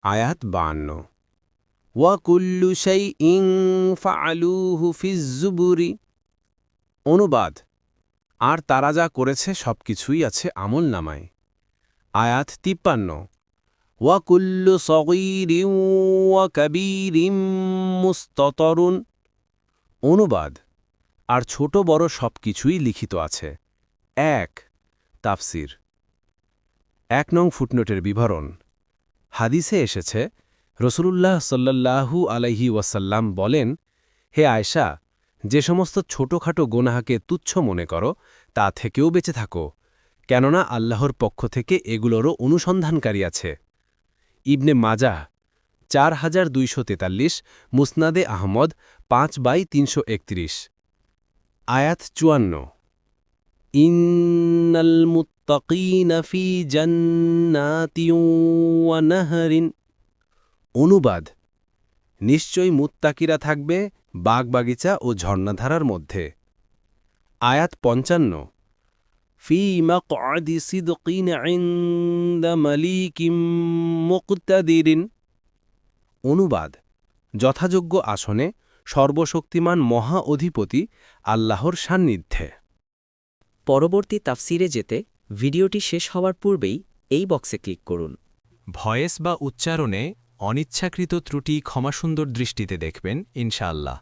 আয়াত 52 ওয়া কুল্লু শাইইন ফাআলুহু ফিজ জুবুরি। অনুবাদ, আর তারা যা করেছে সবকিছুই আছে আমলনামায়। আয়াত 53 ওয়া কুল্লু সগীরিন ওয়া কাবীরিন মুস্তাতরুন। অনুবাদ, আর ছোট বড় সবকিছুই লিখিত আছে। 1 তাফসির। 1 নং ফুটনোটের বিবরণ। হাদিসে এসেছে, রসূলুল্লাহ সাল্লাল্লাহু আলাইহি ওয়াসাল্লাম বলেন, হে আয়েশা, যে সমস্ত ছোটখাটো গোনাহাকে তুচ্ছ মনে করো তা থেকেও বেঁচে থাকো, কেননা আল্লাহর পক্ষ থেকে এগুলোরও অনুসন্ধানকারী আছে। ইবনে মাজাহ 4243, মুসনাদে আহমদ 5/331। আয়াত 54 ইন্নাল মুত্তাকিনা ফি জান্নাতিন ওয়া নাহরিন। অনুবাদ, নিশ্চয়ই মুত্তাকিরা থাকবে বাগবাগিচা ও ঝর্ণাধারার মধ্যে। আয়াত 55 ফি মাকআদি সিদকিন ইনদা মালিকিম মুকতাদিরিন। অনুবাদ, যথাযোগ্য আসনে সর্বশক্তিমান মহা অধিপতি আল্লাহর সান্নিধ্যে। পরবর্তী তাফসিরে যেতে ভিডিওটি শেষ হওয়ার পূর্বেই এই বক্সে ক্লিক করুন। ভয়েস বা উচ্চারণে অনিচ্ছাকৃত ত্রুটি ক্ষমাসুন্দর দৃষ্টিতে দেখবেন ইনশাআল্লাহ।